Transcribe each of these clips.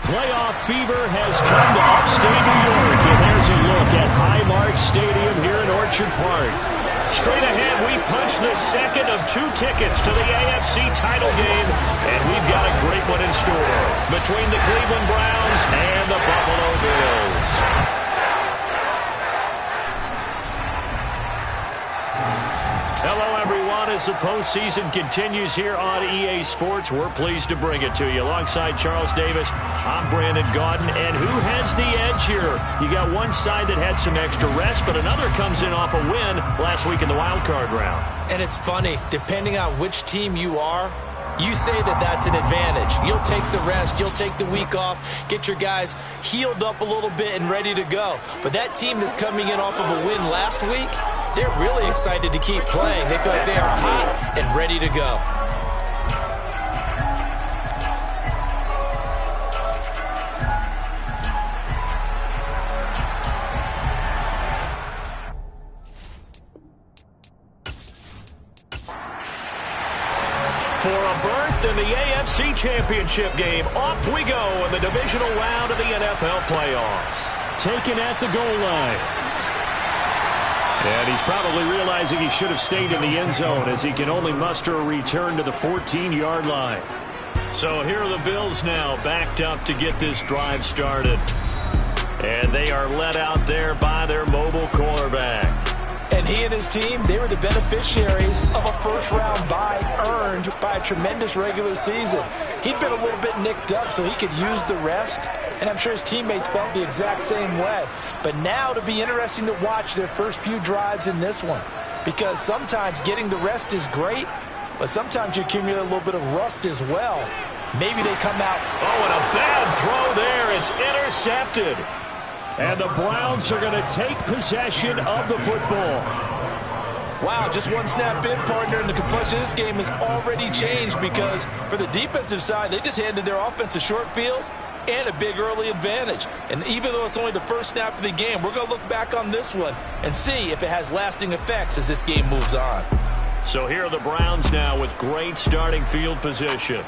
Playoff fever has come to upstate New York, and there's a look at Highmark Stadium here in Orchard Park. Straight ahead, we punch the second of 2 tickets to the AFC title game, and we've got a great one in store between the Cleveland Browns and the Buffalo Bills. Hello, everyone. As the postseason continues here on EA Sports, we're pleased to bring it to you. Alongside Charles Davis, I'm Brandon Gaudin. And who has the edge here? You got one side that had some extra rest, but another comes in off a win last week in the wild card round. And it's funny, depending on which team you are, you say that that's an advantage. You'll take the rest, you'll take the week off, get your guys healed up a little bit and ready to go. But that team that's coming in off of a win last week, they're really excited to keep playing. They feel like they are hot and ready to go. For a berth in the AFC Championship game, off we go in the divisional round of the NFL playoffs. Taken at the goal line. And he's probably realizing he should have stayed in the end zone as he can only muster a return to the 14-yard line. So here are the Bills now backed up to get this drive started. And they are led out there by their mobile quarterback. And he and his team, they were the beneficiaries of a first-round bye earned by a tremendous regular season. He'd been a little bit nicked up, so he could use the rest. And I'm sure his teammates felt the exact same way. But now it'll be interesting to watch their first few drives in this one. Because sometimes getting the rest is great, but sometimes you accumulate a little bit of rust as well. Maybe they come out. Oh, and a bad throw there. It's intercepted. And the Browns are going to take possession of the football. Wow, just one snap in, partner, and the complexion of this game has already changed because for the defensive side, they just handed their offense a short field and a big early advantage. And even though it's only the first snap of the game, we're going to look back on this one and see if it has lasting effects as this game moves on. So here are the Browns now with great starting field position.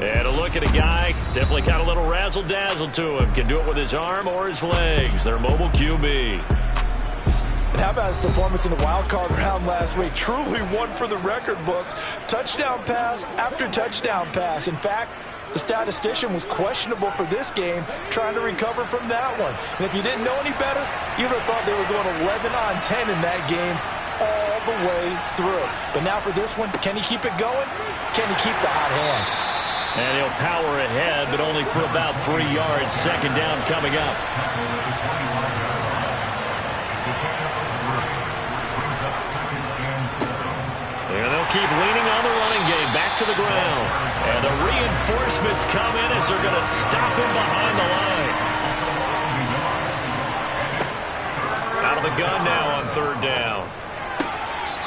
And a look at a guy, definitely got a little razzle-dazzle to him. Can do it with his arm or his legs. Their mobile QB. And how about his performance in the wild card round last week? Truly one for the record books. Touchdown pass after touchdown pass. In fact, the statistician was questionable for this game, trying to recover from that one. And if you didn't know any better, you would have thought they were going 11 on 10 in that game all the way through. But now for this one, can he keep it going? Can he keep the hot hand? And he'll power ahead, but only for about 3 yards. Second down coming up. And they'll keep leaning on the running game. Back to the ground. And the reinforcements come in as they're going to stop him behind the line. Out of the gun now on third down.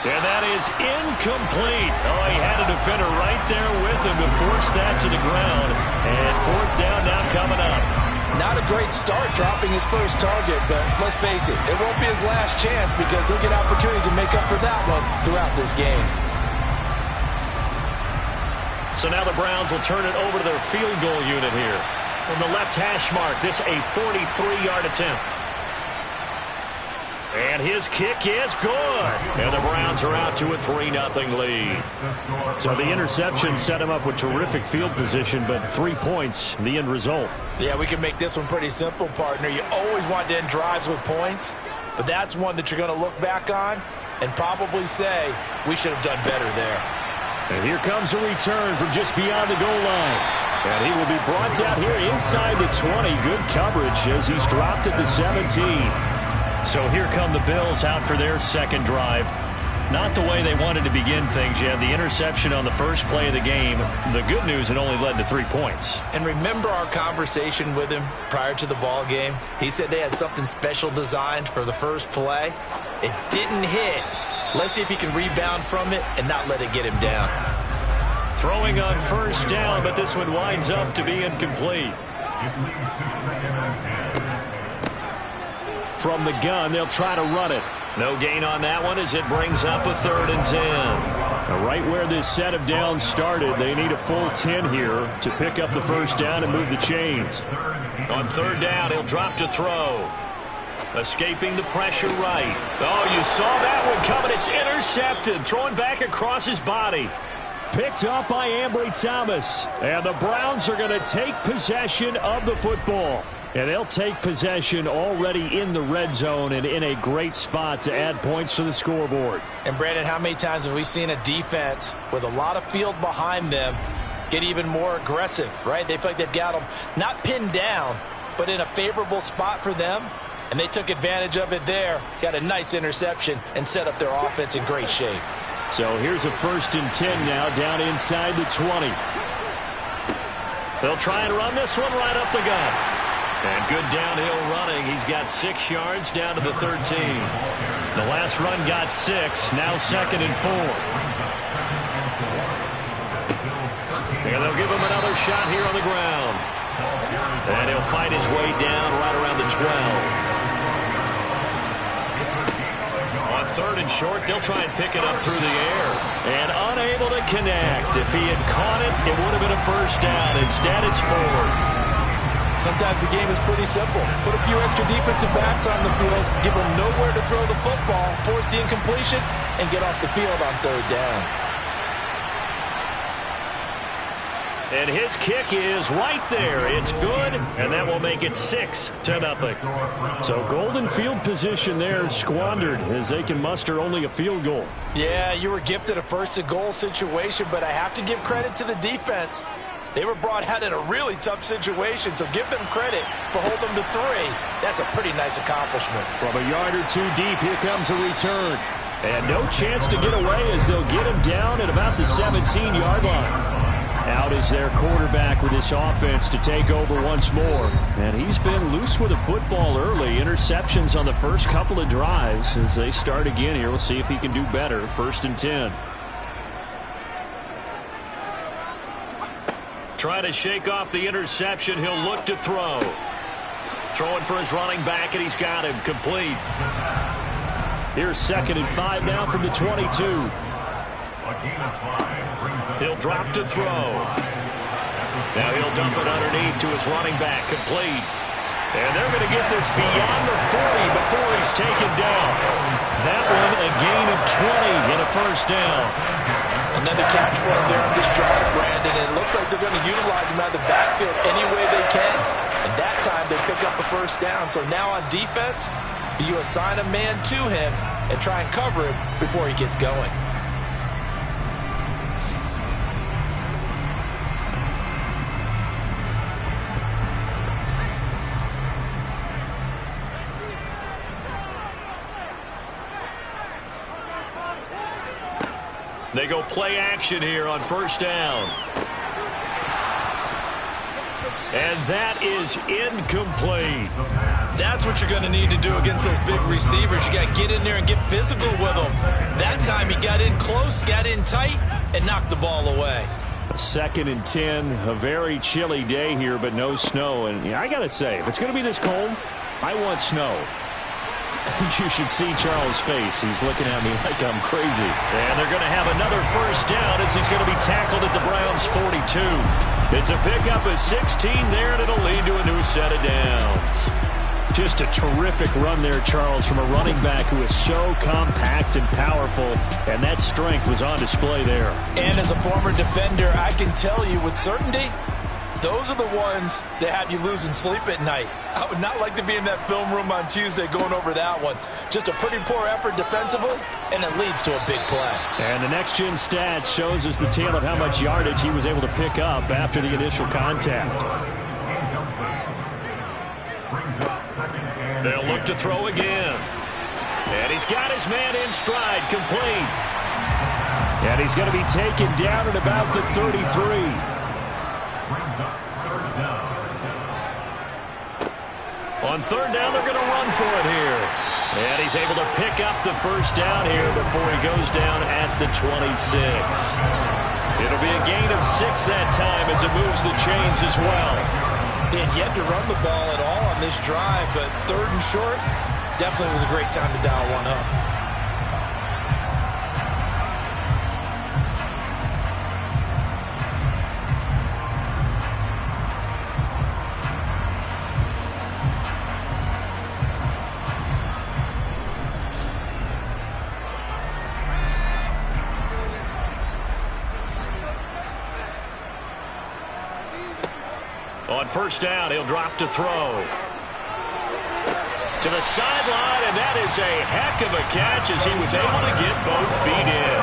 And that is incomplete. Oh, he had a defender right there with him to force that to the ground. And fourth down now coming up. Not a great start dropping his first target, but let's face it, it won't be his last chance because he'll get opportunities to make up for that one throughout this game. So now the Browns will turn it over to their field goal unit here. From the left hash mark, this a 43-yard attempt. And his kick is good. And the Browns are out to a 3-0 lead. So the interception set him up with terrific field position, but 3 points, the end result. Yeah, we can make this one pretty simple, partner. You always want to end drives with points, but that's one that you're going to look back on and probably say, we should have done better there. And here comes a return from just beyond the goal line. And he will be brought down here inside the 20. Good coverage as he's dropped at the 17. So here come the Bills out for their second drive. Not the way they wanted to begin things. You had the interception on the first play of the game. The good news, it only led to 3 points. And remember our conversation with him prior to the ball game? He said they had something special designed for the first play. It didn't hit. Let's see if he can rebound from it and not let it get him down. Throwing on first down, but this one winds up to be incomplete. From the gun, they'll try to run it. No gain on that one as it brings up a 3rd and 10. Now, right where this set of downs started, they need a full 10 here to pick up the first down and move the chains. On 3rd down, he'll drop to throw. Escaping the pressure right. Oh, you saw that one coming. It's intercepted. Throwing back across his body. Picked up by Ambry Thomas. And the Browns are going to take possession of the football. And they'll take possession already in the red zone and in a great spot to add points to the scoreboard. And, Brandon, how many times have we seen a defense with a lot of field behind them get even more aggressive, right? They feel like they've got them not pinned down, but in a favorable spot for them. And they took advantage of it there, got a nice interception, and set up their offense in great shape. So here's a 1st and 10 now down inside the 20. They'll try and run this one right up the gut. And good downhill running. He's got 6 yards down to the 13. The last run got 6. Now 2nd and 4. And they'll give him another shot here on the ground. And he'll fight his way down right around the 12. On 3rd and short, they'll try and pick it up through the air. And unable to connect. If he had caught it, it would have been a 1st down. Instead, it's 4. Sometimes the game is pretty simple. Put a few extra defensive backs on the field, give them nowhere to throw the football, force the incompletion, and get off the field on 3rd down. And his kick is right there. It's good, and that will make it 6-0. So golden field position there squandered as they can muster only a field goal. Yeah, you were gifted a 1st and goal situation, but I have to give credit to the defense. They were brought out in a really tough situation, so give them credit for holding them to 3. That's a pretty nice accomplishment. From a yard or 2 deep, here comes a return. And no chance to get away as they'll get him down at about the 17-yard line. Out is their quarterback with this offense to take over once more. And he's been loose with the football early. Interceptions on the first couple of drives. As they start again here, we'll see if he can do better. 1st and 10. Trying to shake off the interception. He'll look to throw. Throwing for his running back, and he's got him complete. Here's 2nd and 5 now from the 22. He'll drop to throw. Now he'll dump it underneath to his running back, complete. And they're going to get this beyond the 40 before he's taken down. That one a gain of 20 and a 1st down. Another catch for him there on this drive, Brandon. And it looks like they're going to utilize him out of the backfield any way they can. And that time they pick up a 1st down. So now on defense, do you assign a man to him and try and cover him before he gets going? They go play action here on 1st down. And that is incomplete. That's what you're going to need to do against those big receivers. You got to get in there and get physical with them. That time he got in close, got in tight, and knocked the ball away. 2nd and 10, a very chilly day here, but no snow. And yeah, I got to say, if it's going to be this cold, I want snow. You should see Charles' face. He's looking at me like I'm crazy. And they're going to have another 1st down as he's going to be tackled at the Browns' 42. It's a pickup of 16 there, and it'll lead to a new set of downs. Just a terrific run there, Charles, from a running back who is so compact and powerful, and that strength was on display there. And as a former defender, I can tell you with certainty, those are the ones that have you losing sleep at night. I would not like to be in that film room on Tuesday going over that one. Just a pretty poor effort defensively, and it leads to a big play. And the next-gen stats shows us the tale of how much yardage he was able to pick up after the initial contact. They'll look to throw again. And he's got his man in stride, complete. And he's going to be taken down at about the 33. On 3rd down, they're going to run for it here. And he's able to pick up the 1st down here before he goes down at the 26. It'll be a gain of 6 that time as it moves the chains as well. They had yet to run the ball at all on this drive, but 3rd and short, Definitely was a great time to dial one up. On first down, he'll drop to throw. To the sideline, and that is a heck of a catch as he was able to get both feet in.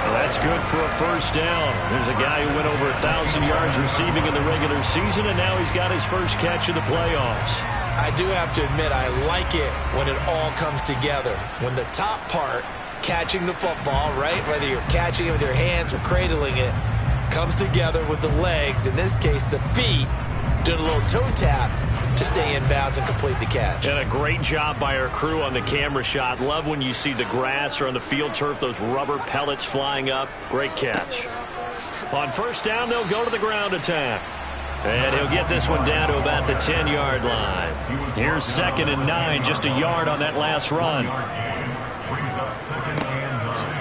Well, that's good for a first down. There's a guy who went over 1,000 yards receiving in the regular season, and now he's got his first catch of the playoffs. I do have to admit, I like it when it all comes together. When the top part, catching the football, right, whether you're catching it with your hands or cradling it, comes together with the legs, in this case the feet, doing a little toe tap to stay in bounds and complete the catch. And a great job by our crew on the camera shot. Love when you see the grass or on the field turf, those rubber pellets flying up. Great catch. On first down, they'll go to the ground attack. And he'll get this one down to about the 10-yard line. Here's 2nd and 9, just a yard on that last run.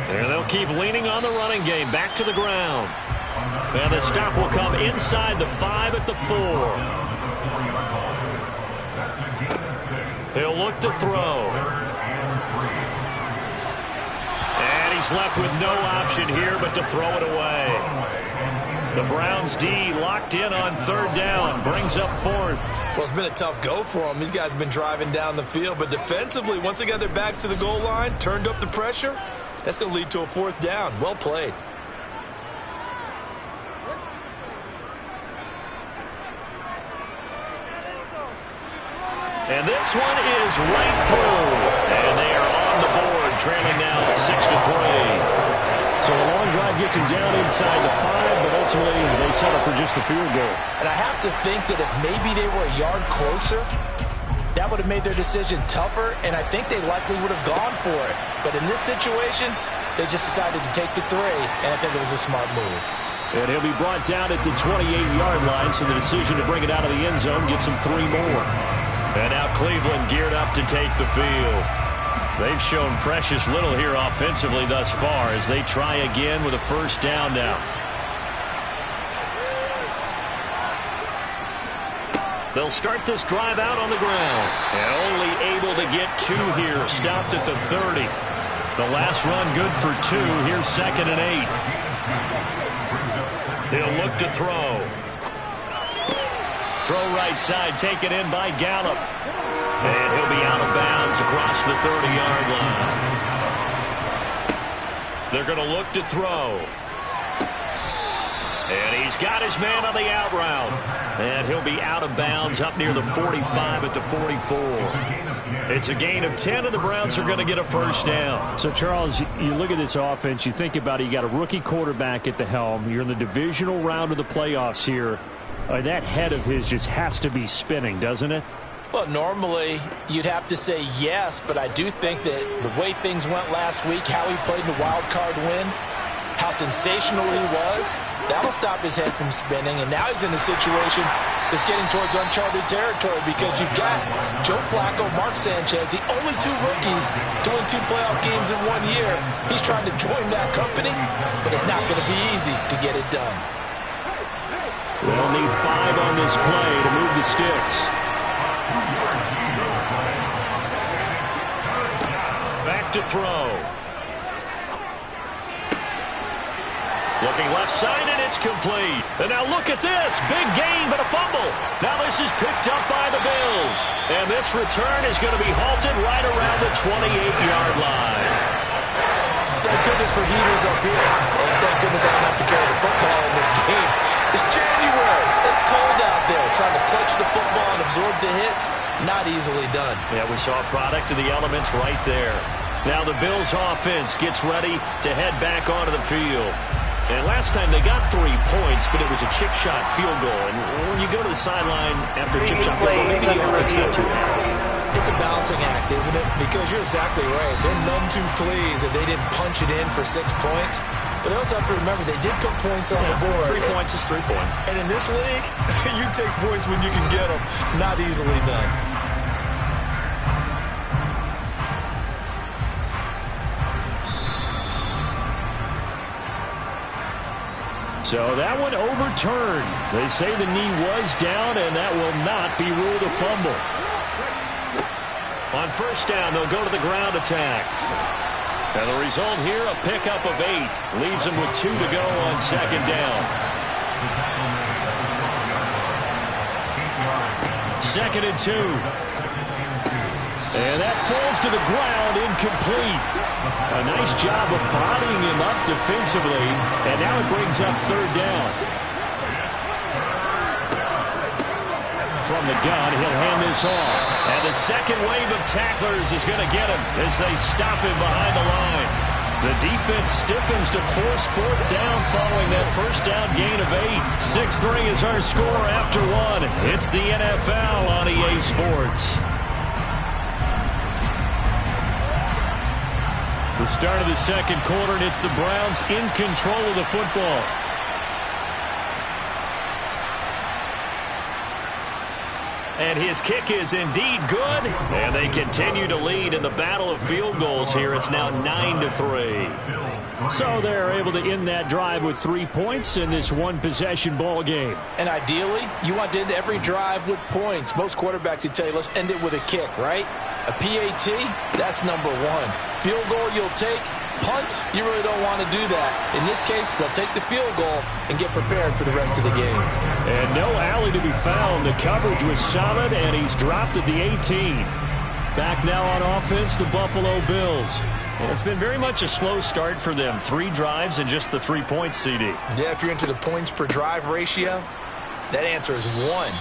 And they'll keep leaning on the running game. Back to the ground. And the stop will come inside the 5 at the 4. He'll look to throw. And he's left with no option here but to throw it away. The Browns D locked in on 3rd down. Brings up 4th. Well, it's been a tough go for them. These guys have been driving down the field. But defensively, once they got their backs to the goal line, turned up the pressure, that's going to lead to a 4th down. Well played. And this one is right through. And they are on the board, trailing now 6-3. So a long drive gets him down inside the 5, but ultimately they settle for just the field goal. And I have to think that if maybe they were a yard closer, that would have made their decision tougher, and I think they likely would have gone for it. But in this situation, they just decided to take the 3, and I think it was a smart move. And he'll be brought down at the 28-yard line, so the decision to bring it out of the end zone gets him 3 more. And now Cleveland geared up to take the field. They've shown precious little here offensively thus far as they try again with a first down now. They'll start this drive out on the ground. And only able to get 2 here. Stopped at the 30. The last run good for 2. Here's 2nd and 8. He'll look to throw. Throw right side, taken in by Gallup. And he'll be out of bounds across the 30-yard line. They're going to look to throw. And he's got his man on the out route. And he'll be out of bounds up near the 45 at the 44. It's a gain of 10, and the Browns are going to get a first down. So, Charles, you look at this offense, you think about it, you got a rookie quarterback at the helm. You're in the divisional round of the playoffs here. That head of his just has to be spinning, doesn't it? Well, normally you'd have to say yes, but I do think that the way things went last week, how he played in the wild card win, how sensational he was, that'll stop his head from spinning. And now he's in a situation that's getting towards uncharted territory because you've got Joe Flacco, Mark Sanchez, the only 2 rookies doing 2 playoff games in 1 year. He's trying to join that company, but it's not going to be easy to get it done. They'll need 5 on this play to move the sticks. Back to throw. Looking left side, and it's complete. And now look at this. Big gain, but a fumble. Now this is picked up by the Bills. And this return is going to be halted right around the 28-yard line. Thank goodness for heaters up here. And thank goodness I don't have to carry the football in this game. It's January. It's cold out there. Trying to clutch the football and absorb the hits, not easily done. Yeah, we saw a product of the elements right there. Now the Bills offense gets ready to head back onto the field. And last time they got 3 points, but it was a chip shot field goal. And when you go to the sideline after a chip shot field goal, maybe the offense not too happy. It's a balancing act, isn't it? Because you're exactly right. They're none too pleased that they didn't punch it in for 6 points. But they also have to remember they did put points on the board. 3 points is 3 points. And in this league, you take points when you can get them. Not easily done. So that one overturned. They say the knee was down, and that will not be ruled a fumble. On first down, they'll go to the ground attack. And the result here, a pickup of 8. Leaves them with 2 to go on second down. Second and 2. And that falls to the ground, incomplete. A nice job of bodying him up defensively, and now it brings up third down. From the gun, he'll hand this off. And the second wave of tacklers is going to get him as they stop him behind the line. The defense stiffens to force fourth down following that first down gain of 8. 6-3 is our score after 1. It's the NFL on EA Sports. The start of the second quarter, and it's the Browns in control of the football. And his kick is indeed good. And they continue to lead in the battle of field goals here. It's now 9-3. So they're able to end that drive with 3 points in this one-possession ball game. And ideally, you want to end every drive with points. Most quarterbacks would tell you, let's end it with a kick, right? A PAT, that's number 1. Field goal you'll take. Punts, you really don't want to do that. In this case, they'll take the field goal and get prepared for the rest of the game. And no alley to be found. The coverage was solid, and he's dropped at the 18. Back now on offense, the Buffalo Bills. And it's been very much a slow start for them. 3 drives and just the 3 points, CD. Yeah, if you're into the points per drive ratio, that answer is 1.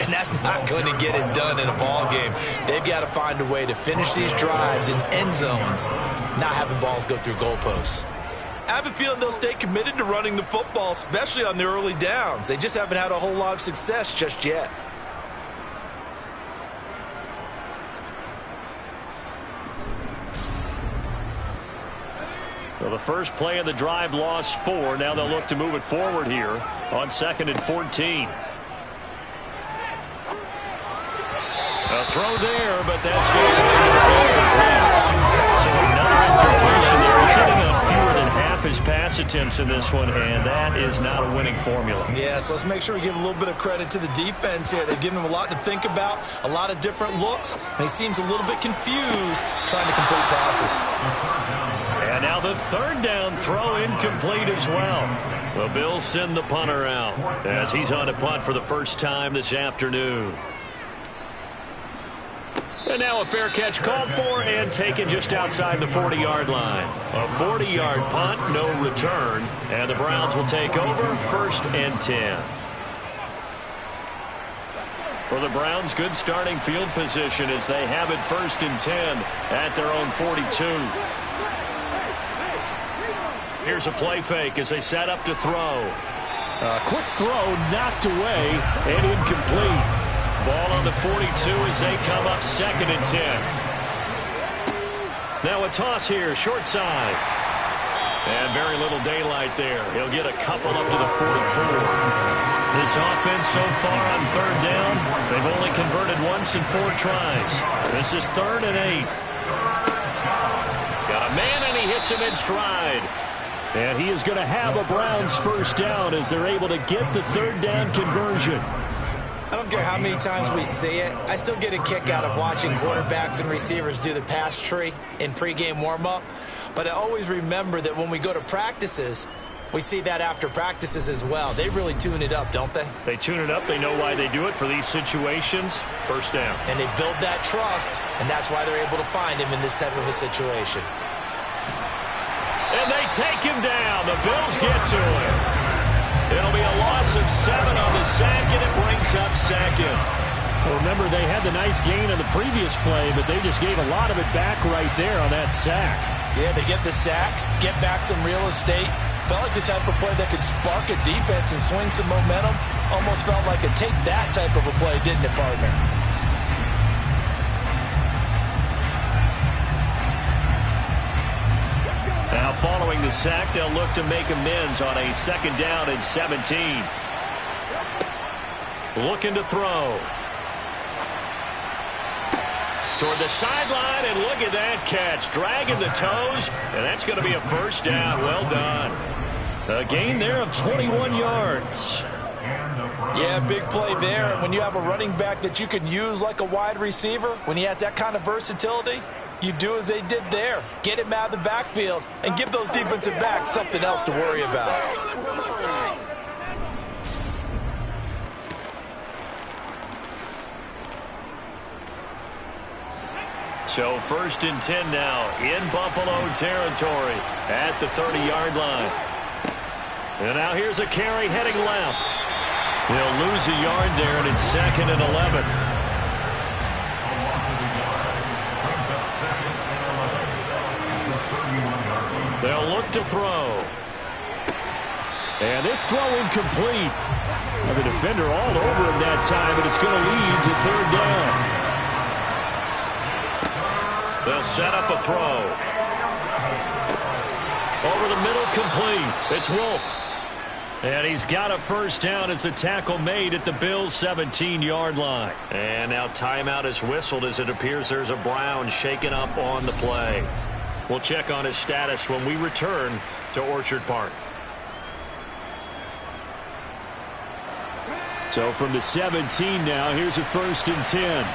And that's not going to get it done in a ball game. They've got to find a way to finish these drives in end zones, not having balls go through goalposts. I have a feeling they'll stay committed to running the football, especially on the early downs. They just haven't had a whole lot of success just yet. So the first play of the drive lost 4. Now they'll look to move it forward here on 2nd and 14. A throw there, but that's going to be incomplete. So another incompletion there. He's hitting on fewer than half his pass attempts in this one, and that is not a winning formula. Yeah, so let's make sure we give a little bit of credit to the defense here. They've given him a lot to think about, a lot of different looks, and he seems a little bit confused trying to complete passes. And now the third down throw incomplete as well. The Bills send the punter out as he's on a punt for the first time this afternoon. And now a fair catch called for and taken just outside the 40-yard line. A 40-yard punt, no return. And the Browns will take over 1st and 10. For the Browns, good starting field position as they have it 1st and 10 at their own 42. Here's a play fake as they set up to throw. A quick throw knocked away and incomplete. Ball on the 42 as they come up 2nd and 10. Now a toss here, short side. And very little daylight there. He'll get a couple up to the 44. This offense so far on 3rd down, they've only converted once in 4 tries. This is 3rd and 8. Got a man and he hits him in stride. And he is going to have a Browns first down as they're able to get the 3rd down conversion. I don't care how many times we see it. I still get a kick out of watching quarterbacks and receivers do the pass tree in pregame warm-up. But I always remember that when we go to practices, we see that after practices as well. They really tune it up, don't they? They tune it up. They know why they do it for these situations. First down. And they build that trust, and that's why they're able to find him in this type of a situation. And they take him down. The Bills get to him. It'll be a loss of 7 on the sack, and it brings up 2nd. Well, remember, they had the nice gain on the previous play, but they just gave a lot of it back right there on that sack. Yeah, they get the sack, get back some real estate. Felt like the type of play that could spark a defense and swing some momentum. Almost felt like a take that type of a play, didn't it, partner? Now, following the sack, they'll look to make amends on a 2nd down and 17. Looking to throw. Toward the sideline, and look at that catch. Dragging the toes, and that's going to be a first down. Well done. A gain there of 21 yards. Yeah, big play there. And when you have a running back that you can use like a wide receiver, when he has that kind of versatility, you do as they did there. Get him out of the backfield and give those defensive backs something else to worry about. So 1st and 10 now in Buffalo territory at the 30-yard line. And now here's a carry heading left. He'll lose a yard there, and it's 2nd and 11. They'll look to throw. And this throw incomplete. Now the defender all over him that time, and it's going to lead to 3rd down. They'll set up a throw. Over the middle, complete. It's Wolf. And he's got a 1st down as the tackle made at the Bills' 17-yard line. And now timeout is whistled as it appears there's a Brown shaken up on the play. We'll check on his status when we return to Orchard Park. So from the 17 now, here's a 1st and 10.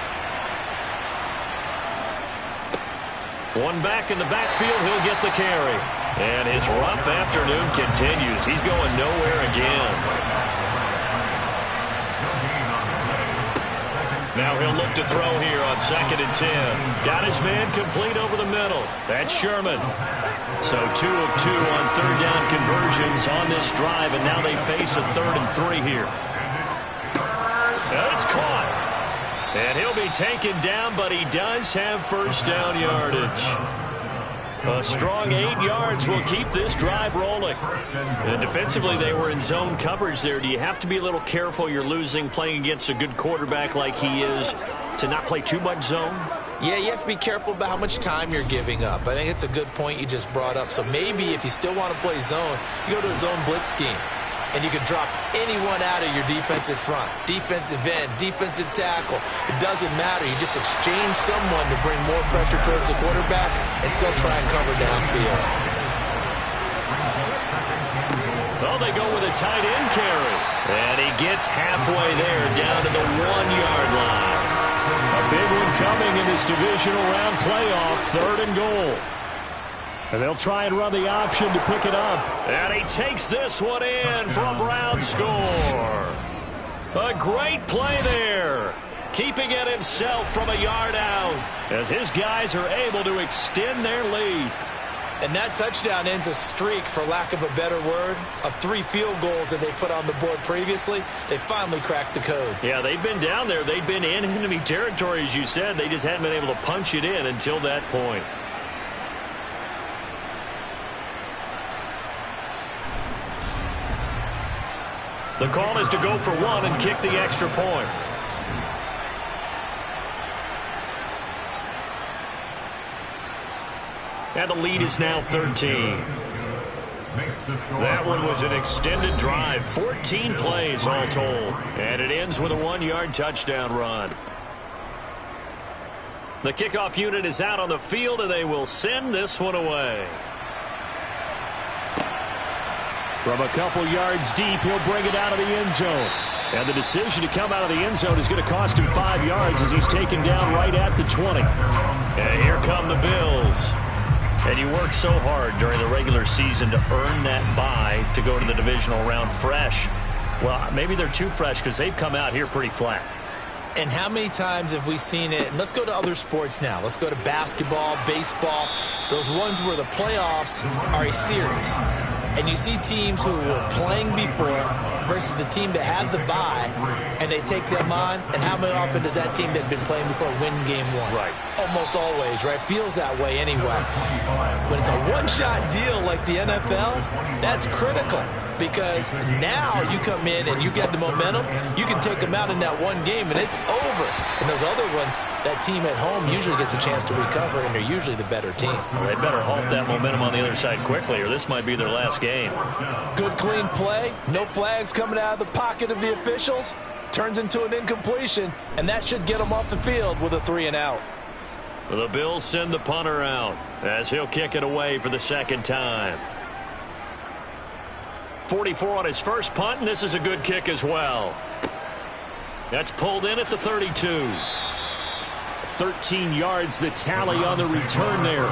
One back in the backfield, he'll get the carry. And his rough afternoon continues. He's going nowhere again. Now he'll look to throw here on 2nd and 10. Got his man complete over the middle. That's Sherman. So 2 of 2 on 3rd down conversions on this drive, and now they face a 3rd and 3 here. And it's caught. And he'll be taken down, but he does have 1st down yardage. A strong 8 yards will keep this drive rolling. And defensively, they were in zone coverage there. Do you have to be a little careful? You're losing, playing against a good quarterback like he is, to not play too much zone? Yeah, you have to be careful about how much time you're giving up. I think it's a good point you just brought up. So maybe if you still want to play zone, you go to a zone blitz scheme. And you can drop anyone out of your defensive front, defensive end, defensive tackle. It doesn't matter. You just exchange someone to bring more pressure towards the quarterback and still try and cover downfield. Well, they go with a tight end carry. And he gets halfway there down to the 1-yard line. A big one coming in this divisional round playoff, 3rd and goal. And they'll try and run the option to pick it up. And he takes this one in for a Brown score. A great play there. Keeping it himself from a yard out as his guys are able to extend their lead. And that touchdown ends a streak, for lack of a better word, of 3 field goals that they put on the board previously. They finally cracked the code. Yeah, they've been down there. They've been in enemy territory, as you said. They just hadn't been able to punch it in until that point. The call is to go for 1 and kick the extra point. And the lead is now 13. That one was an extended drive, 14 plays all told. And it ends with a 1-yard touchdown run. The kickoff unit is out on the field, and they will send this one away. From a couple yards deep, he'll bring it out of the end zone. And the decision to come out of the end zone is going to cost him 5 yards as he's taken down right at the 20. And here come the Bills. And you work so hard during the regular season to earn that bye to go to the divisional round fresh. Well, maybe they're too fresh because they've come out here pretty flat. And how many times have we seen it? And let's go to other sports now. Let's go to basketball, baseball, those ones where the playoffs are a series. And you see teams who were playing before versus the team that had the bye, and they take them on. And how often does that team that had been playing before win game 1? Right. Almost always, right? Feels that way anyway. When it's a one-shot deal like the NFL, that's critical. Because now you come in and you get the momentum, you can take them out in that one game and it's over. And those other ones, that team at home usually gets a chance to recover, and they're usually the better team. Well, they better halt that momentum on the other side quickly, or this might be their last game. Good, clean play. No flags coming out of the pocket of the officials. Turns into an incompletion, and that should get them off the field with a 3-and-out. The Bills send the punter out as he'll kick it away for the second time. 44 on his first punt, and this is a good kick as well. That's pulled in at the 32. 13 yards the tally on the return there.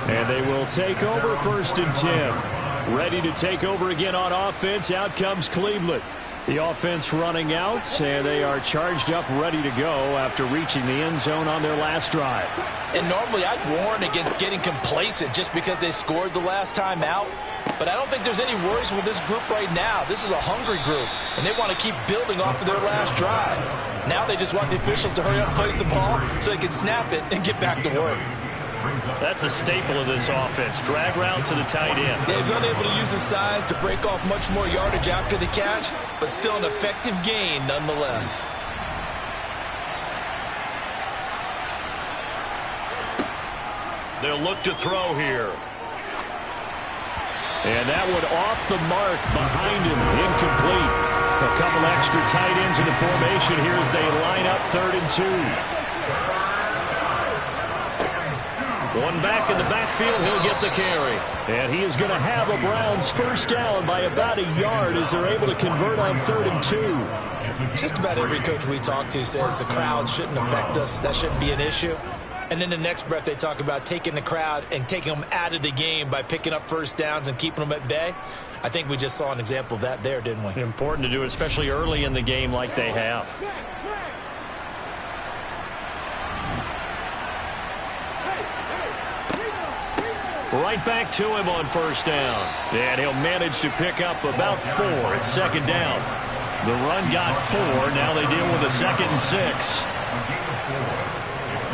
And they will take over 1st and 10. Ready to take over again on offense. Out comes Cleveland. The offense running out, and they are charged up, ready to go after reaching the end zone on their last drive. And normally I'd warn against getting complacent just because they scored the last time out. But I don't think there's any worries with this group right now. This is a hungry group, and they want to keep building off of their last drive. Now they just want the officials to hurry up and place the ball so they can snap it and get back to work. That's a staple of this offense. Drag route to the tight end. Yeah, he's unable to use his size to break off much more yardage after the catch, but still an effective gain nonetheless. They'll look to throw here. And that one off the mark behind him. Incomplete. A couple extra tight ends in the formation here as they line up 3rd and 2. One back in the backfield. He'll get the carry. And he is going to have a Browns first down by about a yard as they're able to convert on 3rd and 2. Just about every coach we talk to says the crowd shouldn't affect us. That shouldn't be an issue. And in the next breath, they talk about taking the crowd and taking them out of the game by picking up first downs and keeping them at bay. I think we just saw an example of that there, didn't we? Important to do it, especially early in the game like they have. Right back to him on first down. And he'll manage to pick up about 4 at 2nd down. The run got 4. Now they deal with a 2nd and 6.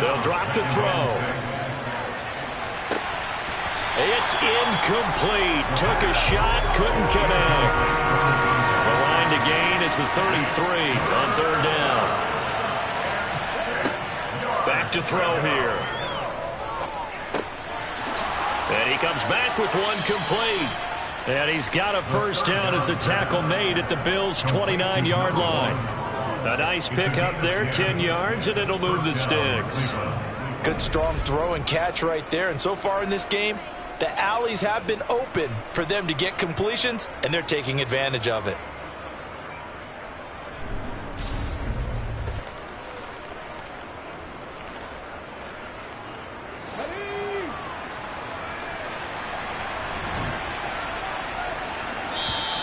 They'll drop to throw. It's incomplete. Took a shot, couldn't connect. The line to gain is the 33 on 3rd down. Back to throw here. And he comes back with one complete. And he's got a first down as a tackle made at the Bills' 29-yard line. A nice pick up there, 10 yards, and it'll move the sticks. Good strong throw and catch right there. And so far in this game, the alleys have been open for them to get completions, and they're taking advantage of it.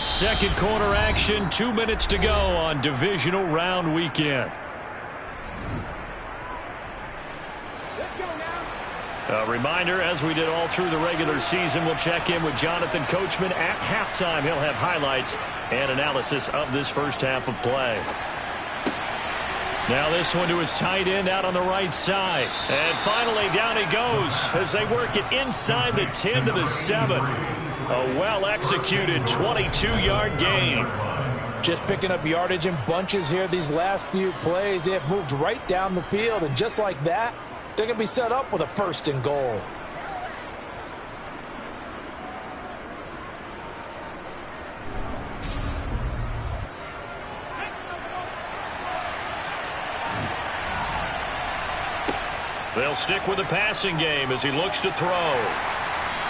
Second quarter action, 2 minutes to go on divisional round weekend. A reminder, as we did all through the regular season, we'll check in with Jonathan Coachman at halftime. He'll have highlights and analysis of this first half of play. Now this one to his tight end out on the right side. And finally down he goes as they work it inside the 10 to the 7. A well-executed 22-yard gain. Just picking up yardage in bunches here these last few plays. They have moved right down the field, and just like that, they're going to be set up with a 1st and goal. They'll stick with the passing game as he looks to throw.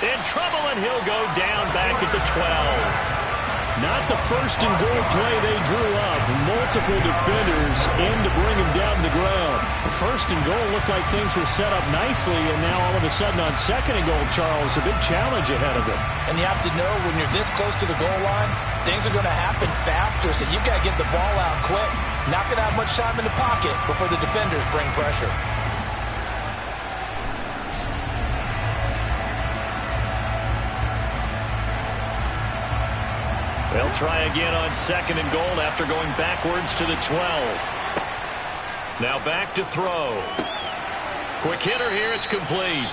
In trouble, and he'll go down back at the 12. Not the 1st and goal play they drew up. Multiple defenders in to bring him down to the ground. The 1st and goal looked like things were set up nicely, and now all of a sudden on 2nd and goal, Charles, a big challenge ahead of them. And you have to know when you're this close to the goal line, things are going to happen faster, so you've got to get the ball out quick. Not going to have much time in the pocket before the defenders bring pressure. They'll try again on 2nd and goal after going backwards to the 12. Now back to throw. Quick hitter here, it's complete.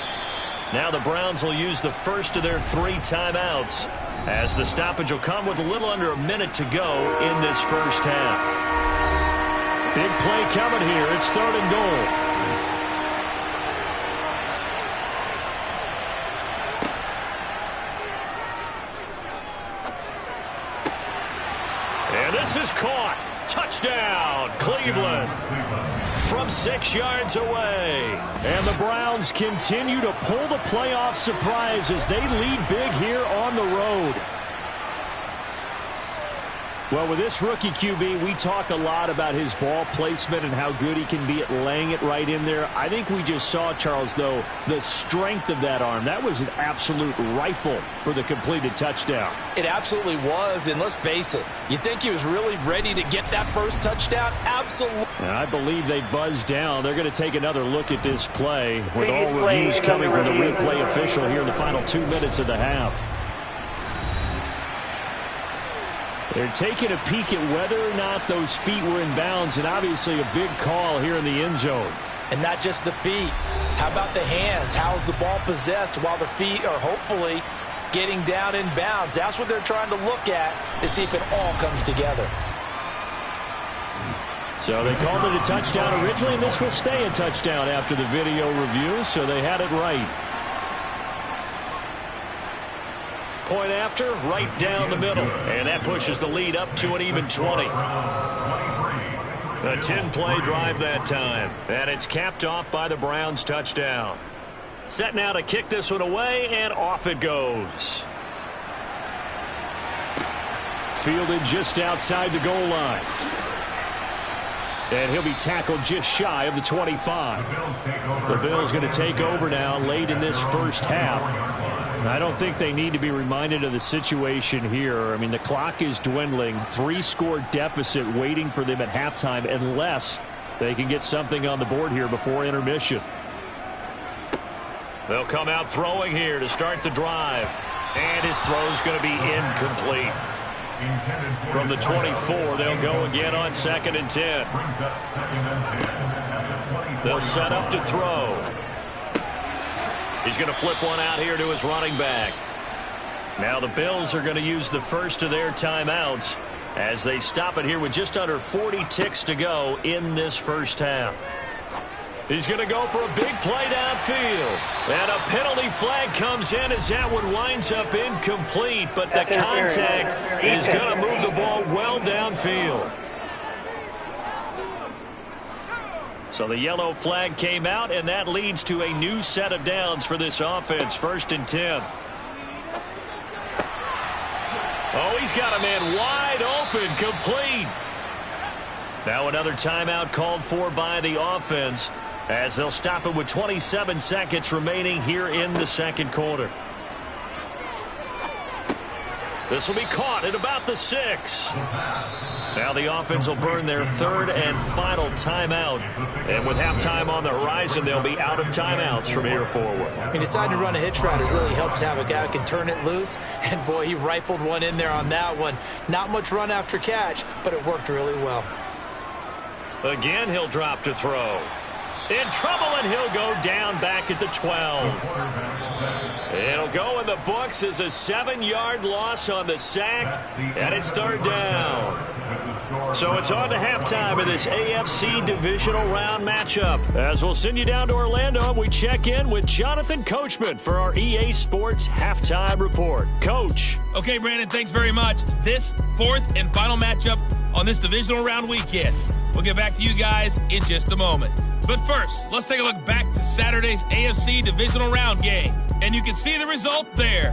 Now the Browns will use the first of their 3 timeouts as the stoppage will come with a little under a minute to go in this first half. Big play coming here. It's 3rd and goal. And this is caught. Touchdown, Cleveland. From 6 yards away. And the Browns continue to pull the playoff surprise as they lead big here on the road. Well, with this rookie QB, we talk a lot about his ball placement and how good he can be at laying it right in there. I think we just saw, Charles, though, the strength of that arm. That was an absolute rifle for the completed touchdown. It absolutely was, and let's face it, you think he was really ready to get that first touchdown? Absolutely. And I believe they buzzed down. They're going to take another look at this play with all reviews coming from the replay official here in the final 2 minutes of the half. They're taking a peek at whether or not those feet were in bounds, and obviously a big call here in the end zone. And not just the feet. How about the hands? How is the ball possessed while the feet are hopefully getting down in bounds? That's what they're trying to look at to see if it all comes together. So they called it a touchdown originally, and this will stay a touchdown after the video review, so they had it right. Point after, right down the middle. And that pushes the lead up to an even 20. A 10-play drive that time. And it's capped off by the Browns' touchdown. Set now to kick this one away, and off it goes. Fielded just outside the goal line. And he'll be tackled just shy of the 25. The Bills going to take over now late in this first half. I don't think they need to be reminded of the situation here. I mean, the clock is dwindling. 3-score deficit waiting for them at halftime unless they can get something on the board here before intermission. They'll come out throwing here to start the drive. And his throw's going to be incomplete. From the 24, they'll go again on 2nd and 10. They'll set up to throw. He's going to flip one out here to his running back. Now the Bills are going to use the first of their timeouts as they stop it here with just under 40 ticks to go in this first half. He's going to go for a big play downfield. And a penalty flag comes in as that one winds up incomplete, but the contact is going to move the ball well downfield. So the yellow flag came out, and that leads to a new set of downs for this offense. 1st and 10. Oh, he's got a man wide open, complete. Now another timeout called for by the offense as they'll stop it with 27 seconds remaining here in the second quarter. This will be caught at about the 6. Now the offense will burn their 3rd and final timeout. And with halftime on the horizon, they'll be out of timeouts from here forward. He decided to run a hitch route. It really helps to have a guy who can turn it loose. And, boy, he rifled one in there on that one. Not much run after catch, but it worked really well. Again, he'll drop to throw. In trouble, and he'll go down back at the 12. It'll go in the books as a 7-yard loss on the sack, and it's 3rd down. So it's on to halftime of this AFC Divisional Round matchup. As we'll send you down to Orlando, we check in with Jonathan Coachman for our EA Sports Halftime Report. Coach. Okay, Brandon, thanks very much. This 4th and final matchup on this Divisional Round weekend. We'll get back to you guys in just a moment. But first, let's take a look back to Saturday's AFC Divisional Round game. And you can see the result there.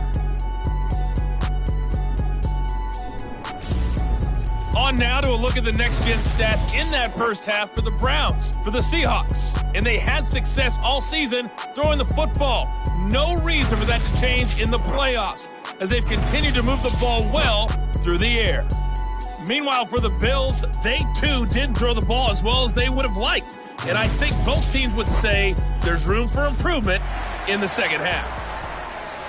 On now to a look at the next-gen stats in that first half for the Browns, for the Seahawks. And they had success all season throwing the football. No reason for that to change in the playoffs, as they've continued to move the ball well through the air. Meanwhile, for the Bills, they too didn't throw the ball as well as they would have liked. And I think both teams would say there's room for improvement in the second half.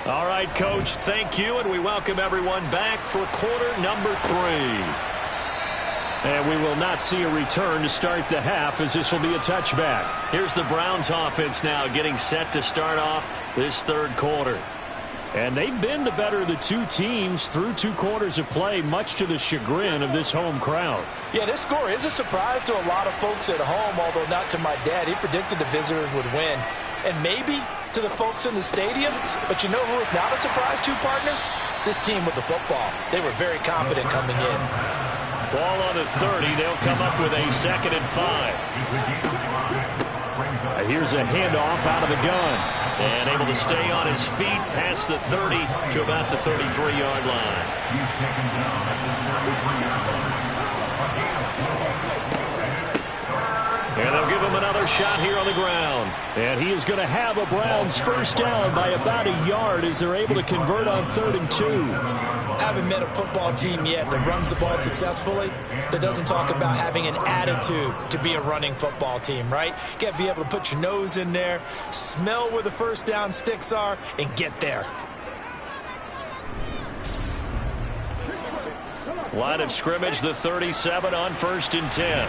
All right, Coach, thank you, and we welcome everyone back for quarter number 3. And we will not see a return to start the half, as this will be a touchback. Here's the Browns offense now getting set to start off this third quarter. And they've been the better of the two teams through 2 quarters of play, much to the chagrin of this home crowd. Yeah, this score is a surprise to a lot of folks at home, although not to my dad. He predicted the visitors would win. And maybe to the folks in the stadium, but you know who is not a surprise to, partner? This team with the football. They were very confident coming in. Ball on the 30. They'll come up with a 2nd and 5. Here's a handoff out of the gun. And able to stay on his feet past the 30 to about the 33-yard line. And they'll give him another shot here on the ground. And he is going to have a Browns first down by about a yard as they're able to convert on 3rd and 2. I haven't met a football team yet that runs the ball successfully that doesn't talk about having an attitude to be a running football team, right? You got to be able to put your nose in there, smell where the first down sticks are, and get there. Line of scrimmage, the 37 on 1st and 10.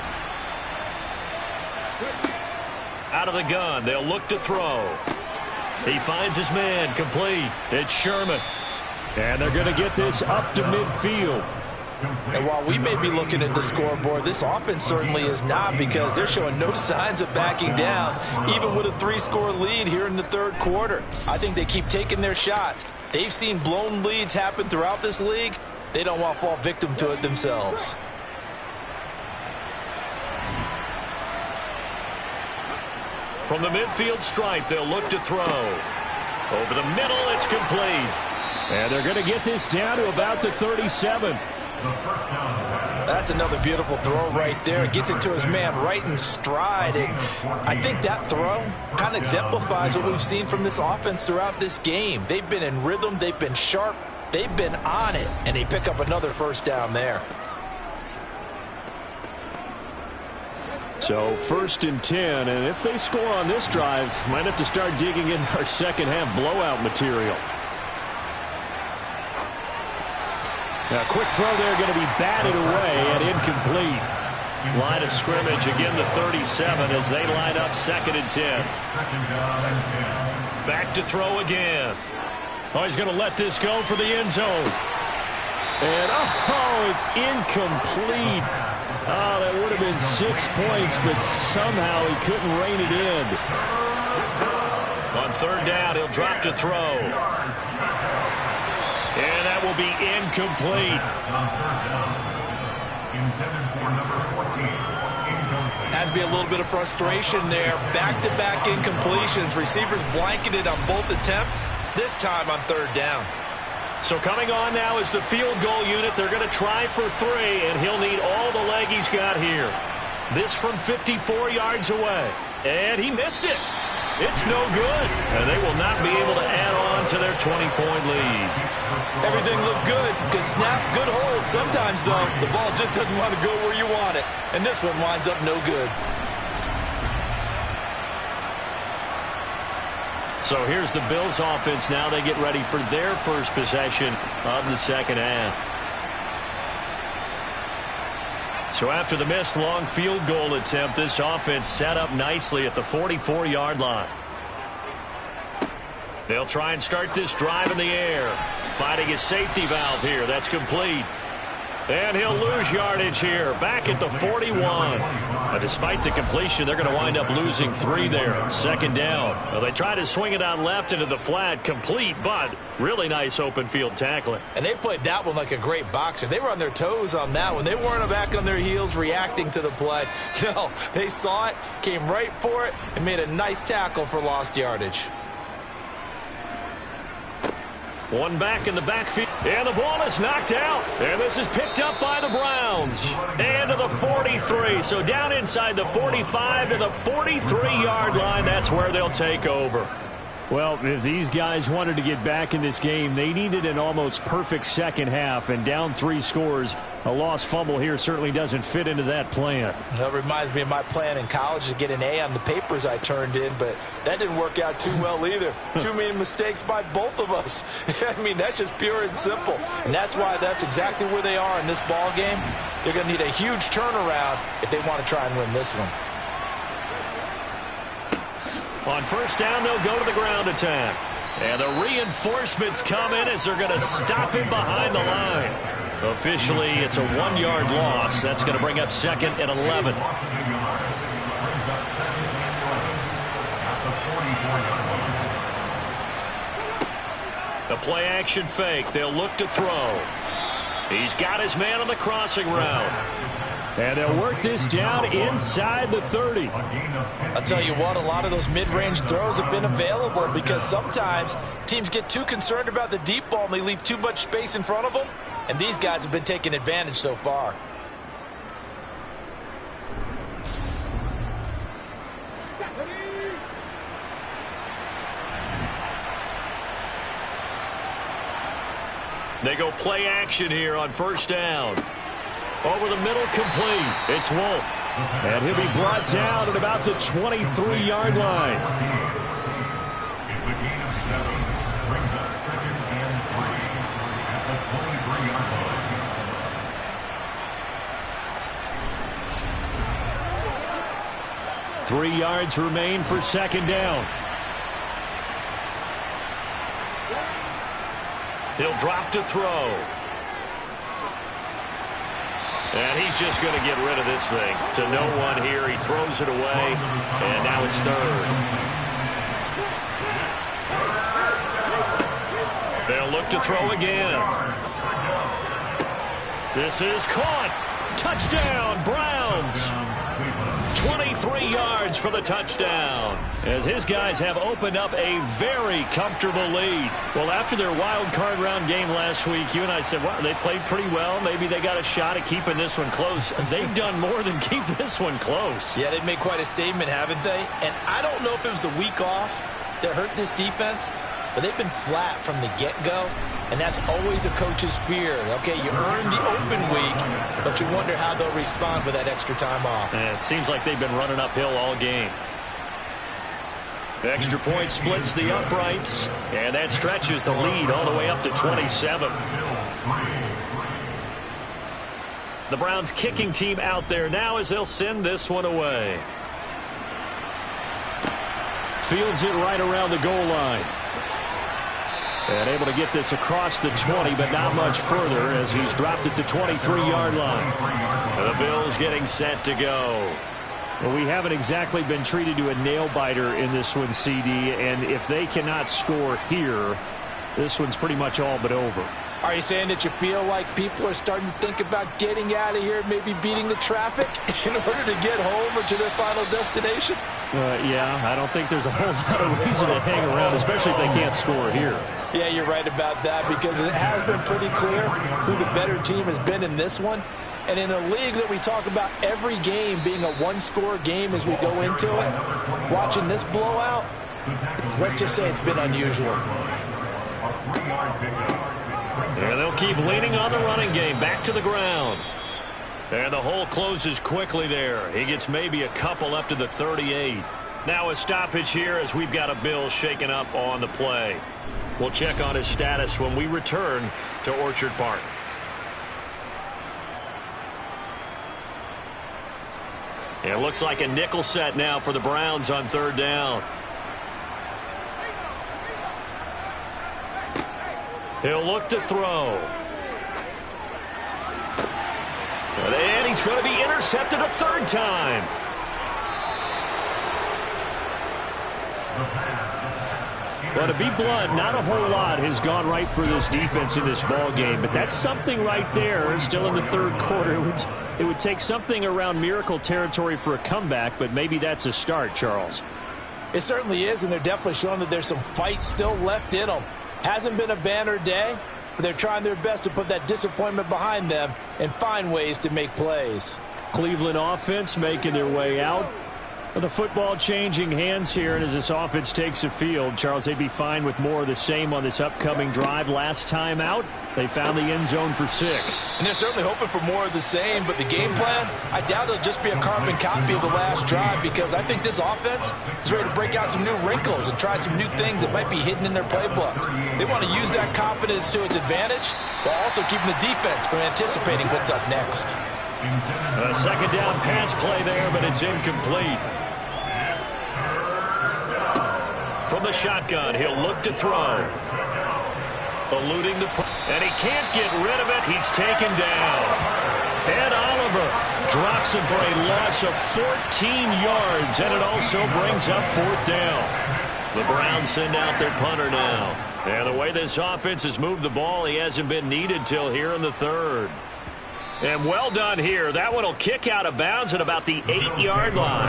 Out of the gun, they'll look to throw. He finds his man, complete. It's Sherman. And they're going to get this up to midfield. And while we may be looking at the scoreboard, this offense certainly is not, because they're showing no signs of backing down, even with a 3-score lead here in the 3rd quarter. I think they keep taking their shots. They've seen blown leads happen throughout this league. They don't want to fall victim to it themselves. From the midfield stripe, they'll look to throw. Over the middle, it's complete. And they're going to get this down to about the 37. That's another beautiful throw right there. Gets it to his man right in stride. And I think that throw kind of exemplifies what we've seen from this offense throughout this game. They've been in rhythm. They've been sharp. They've been on it. And they pick up another first down there. So 1st and 10, and if they score on this drive, might have to start digging in our second-half blowout material. A quick throw there, going to be batted away and incomplete. Line of scrimmage, again the 37 as they line up 2nd and 10. Back to throw again. Oh, he's going to let this go for the end zone. And, oh, it's incomplete. Oh, that would have been 6 points, but somehow he couldn't rein it in. On 3rd down, he'll drop to throw. And that will be incomplete. Has to be a little bit of frustration there. Back-to-back incompletions. Receivers blanketed on both attempts, this time on 3rd down. So coming on now is the field goal unit. They're going to try for 3, and he'll need all the leg he's got here. This from 54 yards away. And he missed it. It's no good. And they will not be able to add on to their 20-point lead. Everything looked good. Good snap, good hold. Sometimes, though, the ball just doesn't want to go where you want it. And this one winds up no good. So here's the Bills offense now. They get ready for their first possession of the second half. So after the missed long field goal attempt, this offense set up nicely at the 44-yard line. They'll try and start this drive in the air. Finding his safety valve here. That's complete. And he'll lose yardage here. Back at the 41. But despite the completion, they're going to wind up losing 3 there. 2nd down. Well, they try to swing it out left into the flat. Complete, but really nice open field tackling. And they played that one like a great boxer. They were on their toes on that one. They weren't back on their heels reacting to the play. No, they saw it, came right for it, and made a nice tackle for lost yardage. One back in the backfield, and the ball is knocked out. And this is picked up by the Browns. And to the 43, so down inside the 45 to the 43-yard line. That's where they'll take over. Well, if these guys wanted to get back in this game, they needed an almost perfect second half, and down 3 scores. A lost fumble here certainly doesn't fit into that plan. That reminds me of my plan in college to get an A on the papers I turned in, but that didn't work out too well either. Too many mistakes by both of us. I mean, that's just pure and simple. And that's why that's exactly where they are in this ball game. They're going to need a huge turnaround if they want to try and win this one. On 1st down, they'll go to the ground attack. And the reinforcements come in as they're going to stop him behind the line. Officially, it's a 1-yard loss. That's going to bring up 2nd and 11. The play action fake. They'll look to throw. He's got his man on the crossing route. And they'll work this down inside the 30. I'll tell you what, a lot of those mid-range throws have been available because sometimes teams get too concerned about the deep ball and they leave too much space in front of them. And these guys have been taking advantage so far. They go play action here on first down. Over the middle, complete. It's Wolf. And he'll be brought down at about the 23-yard line. It's a gain of 7. Brings up 2nd and 3 at the 23-yard line. 3 yards remain for second down. He'll drop to throw. And he's just going to get rid of this thing. To no one here. He throws it away. And now it's third. They'll look to throw again. This is caught. Touchdown, Browns. 23 yards for the touchdown. As his guys have opened up a very comfortable lead. Well, after their wild card round game last week, you and I said, well, they played pretty well. Maybe they got a shot at keeping this one close. They've done more than keep this one close. Yeah, they've made quite a statement, haven't they? And I don't know if it was the week off that hurt this defense, but they've been flat from the get-go. And that's always a coach's fear. Okay, you earn the open week, but you wonder how they'll respond with that extra time off. And it seems like they've been running uphill all game. The extra point splits the uprights, and that stretches the lead all the way up to 27. The Browns kicking team out there now as they'll send this one away. Fields it right around the goal line. And able to get this across the 20, but not much further as he's dropped it to 23-yard line. And the Bills getting set to go. Well, we haven't exactly been treated to a nail-biter in this one, CD, and if they cannot score here, this one's pretty much all but over. Are you saying that you feel like people are starting to think about getting out of here, maybe beating the traffic in order to get home or to their final destination? Yeah, I don't think there's a whole lot of reason to hang around, especially if they can't score here. Yeah, you're right about that because it has been pretty clear who the better team has been in this one. And in a league that we talk about every game being a one-score game as we go into it, watching this blowout, let's just say it's been unusual. And they'll keep leaning on the running game. Back to the ground. And the hole closes quickly there. He gets maybe a couple up to the 38. Now a stoppage here as we've got a Bill shaken up on the play. We'll check on his status when we return to Orchard Park. It looks like a nickel set now for the Browns on third down. He'll look to throw. And he's going to be intercepted a third time. Well, to be blunt, not a whole lot has gone right for this defense in this ball game, but that's something right there. Still in the third quarter. It would take something around miracle territory for a comeback, but maybe that's a start, Charles. It certainly is, and they're definitely showing that there's some fight still left in them. Hasn't been a banner day, but they're trying their best to put that disappointment behind them and find ways to make plays. Cleveland offense making their way out. Well, the football changing hands here, and as this offense takes the field, Charles, they'd be fine with more of the same on this upcoming drive. Last time out, they found the end zone for 6. And they're certainly hoping for more of the same, but the game plan, I doubt it'll just be a carbon copy of the last drive because I think this offense is ready to break out some new wrinkles and try some new things that might be hidden in their playbook. They want to use that confidence to its advantage while also keeping the defense from anticipating what's up next. A second down pass play there, but it's incomplete. From the shotgun, he'll look to throw. Eluding the... And he can't get rid of it. He's taken down. And Oliver drops him for a loss of 14 yards, and it also brings up fourth down. The Browns send out their punter now. And the way this offense has moved the ball, he hasn't been needed till here in the third. And well done here. That one will kick out of bounds at about the 8-yard line.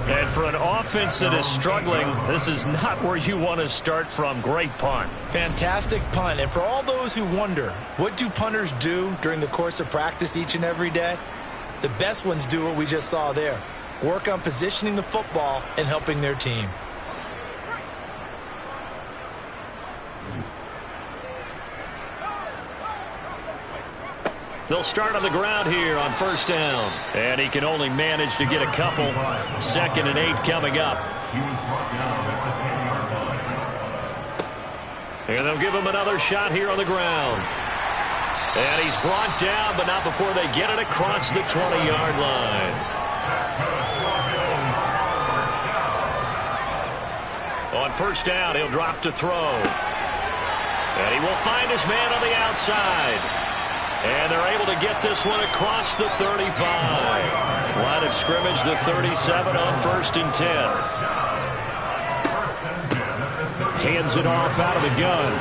And for an offense that is struggling, this is not where you want to start from. Great punt. Fantastic punt. And for all those who wonder, what do punters do during the course of practice each and every day? The best ones do what we just saw there. Work on positioning the football and helping their team. They'll start on the ground here on first down. And he can only manage to get a couple. 2nd and 8 coming up. And they'll give him another shot here on the ground. And he's brought down, but not before they get it across the 20-yard line. On first down, he'll drop to throw. And he will find his man on the outside. And they're able to get this one across the 35. Line of scrimmage, the 37 on 1st and 10. Hands it off out of the gun.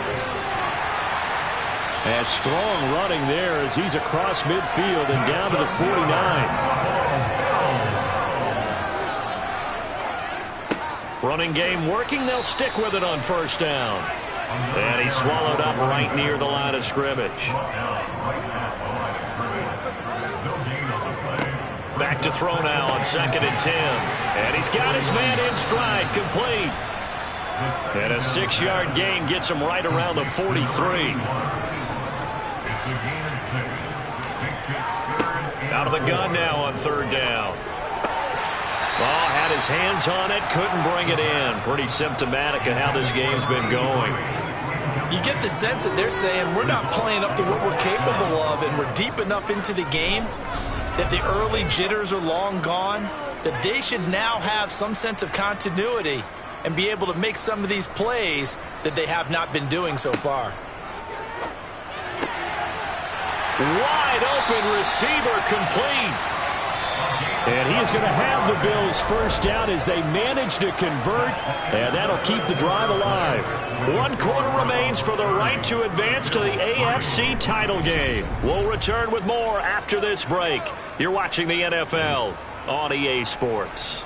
And strong running there as he's across midfield and down to the 49. Running game working. They'll stick with it on first down. And he's swallowed up right near the line of scrimmage. Back to throw now on 2nd and 10. And he's got his man in stride, complete. And a 6-yard gain gets him right around the 43. Out of the gun now on 3rd down. Oh, had his hands on it, couldn't bring it in. Pretty symptomatic of how this game's been going. You get the sense that they're saying we're not playing up to what we're capable of, and we're deep enough into the game that the early jitters are long gone, that they should now have some sense of continuity and be able to make some of these plays that they have not been doing so far. Wide open receiver, complete. And he is going to have the Bills first down as they manage to convert, and that'll keep the drive alive. 1 quarter remains for the right to advance to the AFC title game. We'll return with more after this break. You're watching the NFL on EA Sports.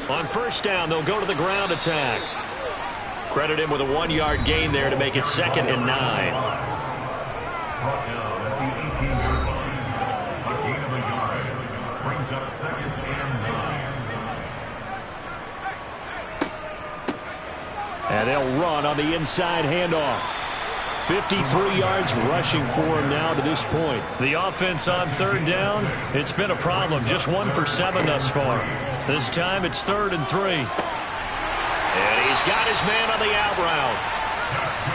On first down, they'll go to the ground attack. Credit him with a 1-yard gain there to make it 2nd and 9. And they'll run on the inside handoff. 53 yards rushing for him now to this point. The offense on 3rd down, it's been a problem. Just 1 for 7 thus far. This time it's 3rd and 3. And he's got his man on the out route.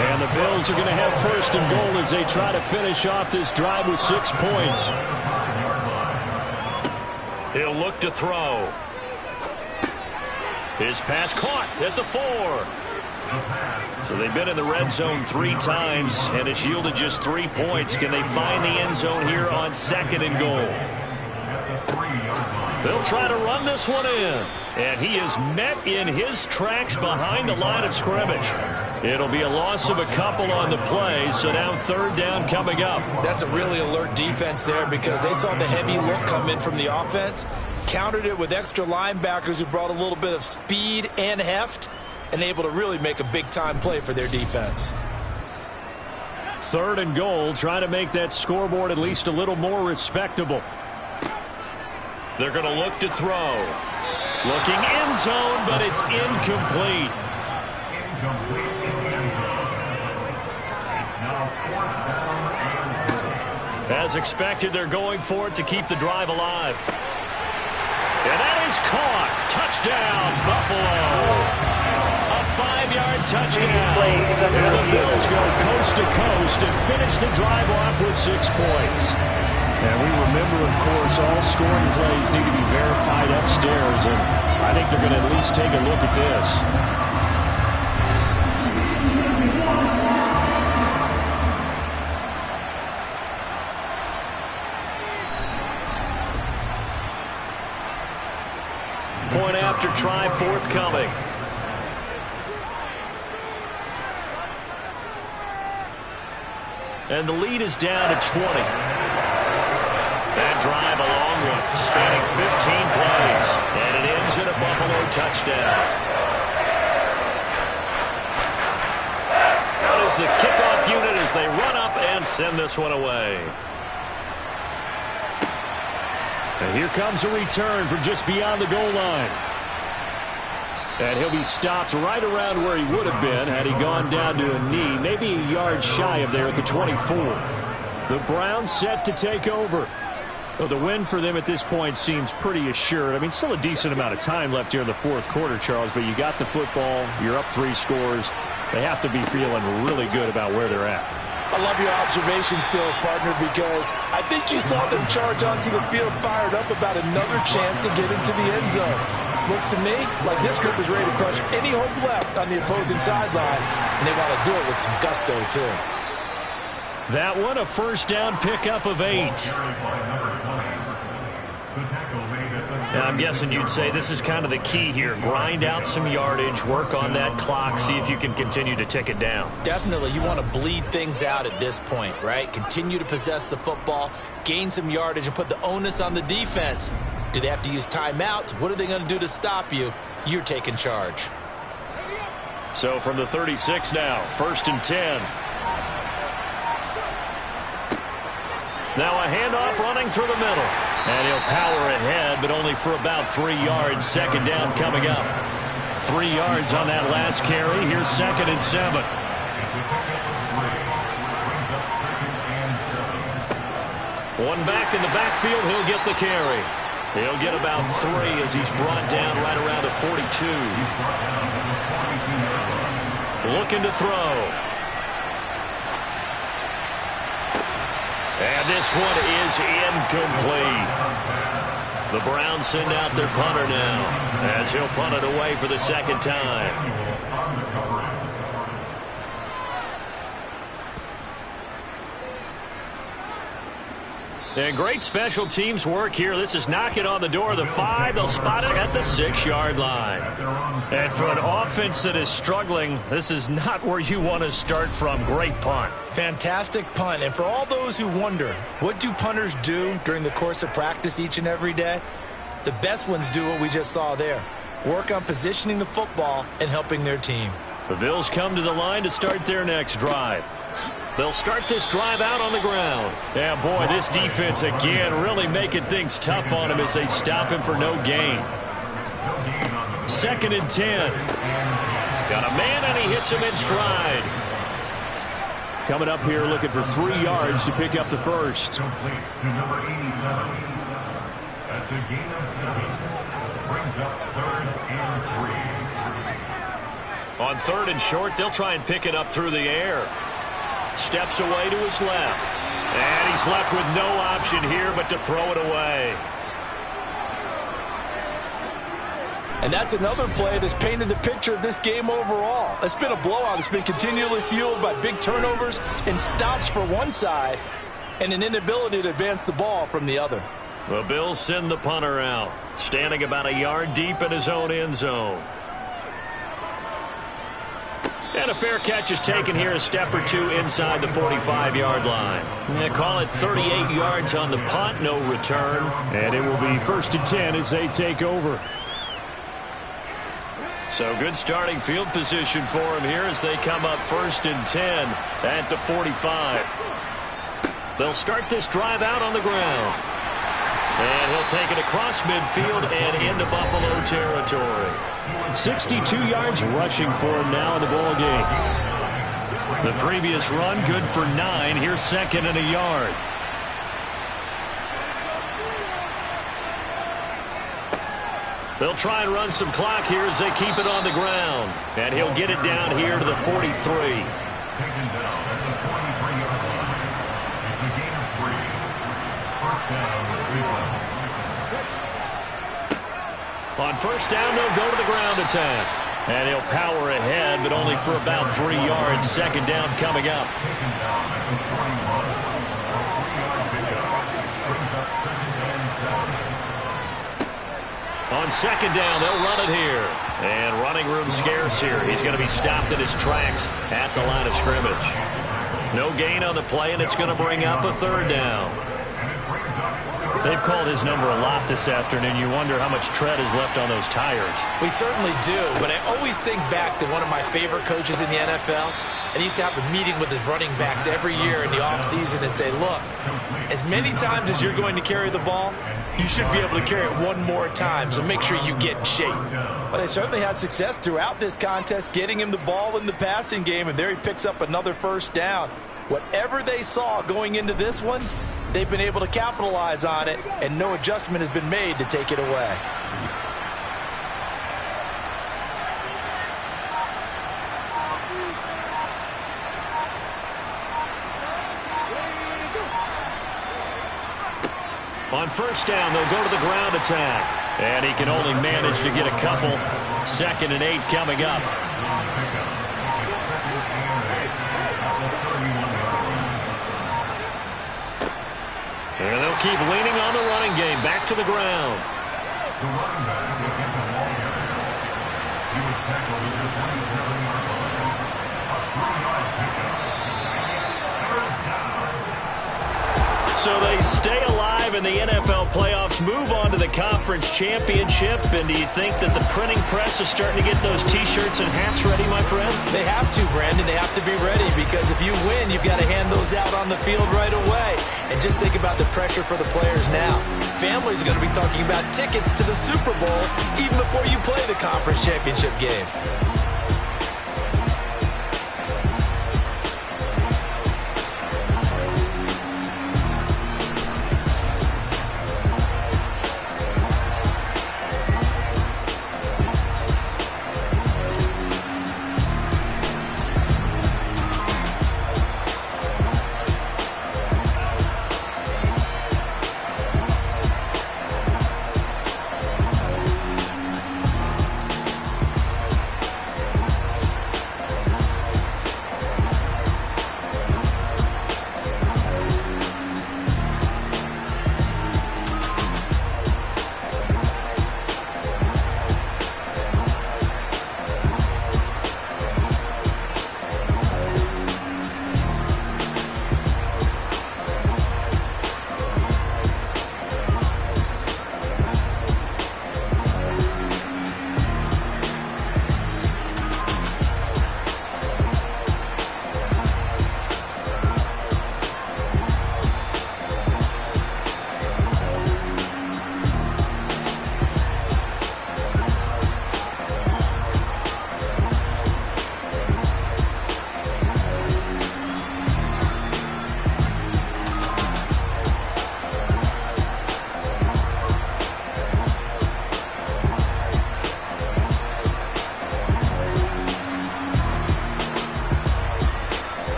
And the Bills are going to have 1st and goal as they try to finish off this drive with 6 points. He'll look to throw. His pass caught at the 4. So they've been in the red zone 3 times, and it's yielded just 3 points. Can they find the end zone here on 2nd and goal? They'll try to run this one in. And he is met in his tracks behind the line of scrimmage. It'll be a loss of a couple on the play, so now 3rd down coming up. That's a really alert defense there because they saw the heavy look come in from the offense, countered it with extra linebackers who brought a little bit of speed and heft, and able to really make a big-time play for their defense. 3rd and goal, trying to make that scoreboard at least a little more respectable. They're going to look to throw. Looking end zone, but it's incomplete. As expected, they're going for it to keep the drive alive. And that is caught. Touchdown, Buffalo. A 5-yard touchdown. And the Bills go coast to coast and finish the drive off with 6 points. And we remember, of course, all scoring plays need to be verified upstairs, and I think they're going to at least take a look at this. Point after try forthcoming. And the lead is down to 20. That drive a long one, spanning 15 plays. And it ends in a Buffalo touchdown. Out is the kickoff unit as they run up and send this one away. And here comes a return from just beyond the goal line. And he'll be stopped right around where he would have been had he gone down to a knee, maybe a yard shy of there at the 24. The Browns set to take over. Well, the win for them at this point seems pretty assured. I mean, still a decent amount of time left here in the fourth quarter, Charles, but you got the football, you're up 3 scores. They have to be feeling really good about where they're at. I love your observation skills, partner, because I think you saw them charge onto the field fired up about another chance to get into the end zone. Looks to me like this group is ready to crush any hope left on the opposing sideline, and they want to do it with some gusto, too. That one, a first down pickup of 8. Now, I'm guessing you'd say this is kind of the key here. Grind out some yardage, work on that clock, see if you can continue to tick it down. Definitely, you want to bleed things out at this point, right? Continue to possess the football, gain some yardage, and put the onus on the defense. Do they have to use timeouts? What are they going to do to stop you? You're taking charge. So from the 36 now, 1st and 10. Now a handoff running through the middle. And he'll power ahead, but only for about 3 yards. 2nd down coming up. 3 yards on that last carry. Here's 2nd and 7. One back in the backfield. He'll get the carry. He'll get about 3 as he's brought down right around the 42. Looking to throw. And this one is incomplete. The Browns send out their punter now as he'll punt it away for the 2nd time. And great special teams work here. This is knocking on the door of the 5. They'll spot it at the 6-yard line. And for an offense that is struggling, this is not where you want to start from. Great punt. Fantastic punt. And for all those who wonder, what do punters do during the course of practice each and every day? The best ones do what we just saw there. Work on positioning the football and helping their team. The Bills come to the line to start their next drive. They'll start this drive out on the ground. Yeah, boy, this defense again really making things tough on him as they stop him for no gain. 2nd and 10. Got a man, and he hits him in stride. Coming up here looking for 3 yards to pick up the first. Complete to number 87. That's a gain of 7. Brings up 3rd and 3. On 3rd and short, they'll try and pick it up through the air. Steps away to his left. And he's left with no option here but to throw it away. And that's another play that's painted the picture of this game overall. It's been a blowout. It's been continually fueled by big turnovers and stops for one side and an inability to advance the ball from the other. The Bills send the punter out, standing about a yard deep in his own end zone. And a fair catch is taken here, a step or 2 inside the 45-yard line. They call it 38 yards on the punt, no return. And it will be 1st and 10 as they take over. So good starting field position for him here as they come up 1st and 10 at the 45. They'll start this drive out on the ground. And he'll take it across midfield and into Buffalo territory. 62 yards rushing for him now in the ball game. The previous run good for 9. Here's 2nd and a yard. They'll try and run some clock here as they keep it on the ground. And he'll get it down here to the 43. Taken down at the 43-yard line. It's a gain of 3. 1st down, Cleveland. On 1st down, they'll go to the ground attack. And he'll power ahead, but only for about 3 yards. 2nd down coming up. Taken down at the 41. A 3-yard pickup. Brings up 2nd and 7. On 2nd down, they'll run it here. And running room scarce here. He's going to be stopped in his tracks at the line of scrimmage. No gain on the play, and it's going to bring up a third down. They've called his number a lot this afternoon. You wonder how much tread is left on those tires. We certainly do, but I always think back to one of my favorite coaches in the NFL. And he used to have a meeting with his running backs every year in the offseason and say, look, as many times as you're going to carry the ball, you should be able to carry it one more time, so make sure you get in shape. Well, they certainly had success throughout this contest, getting him the ball in the passing game, and there he picks up another first down. Whatever they saw going into this one, they've been able to capitalize on it, and no adjustment has been made to take it away. On first down, they'll go to the ground attack. And he can only manage to get a couple. 2nd and 8 coming up. And they'll keep leaning on the running game. Back to the ground. The running back will get the ball carrier. He was tackled at the 27-yard line. A 3-yard pickup. Third down. So they stay alive in the NFL playoffs, move on to the conference championship. And do you think that the printing press is starting to get those T-shirts and hats ready, my friend? They have to, Brandon. They have to be ready because if you win, you've got to hand those out on the field right away. And just think about the pressure for the players now. Families are going to be talking about tickets to the Super Bowl even before you play the conference championship game.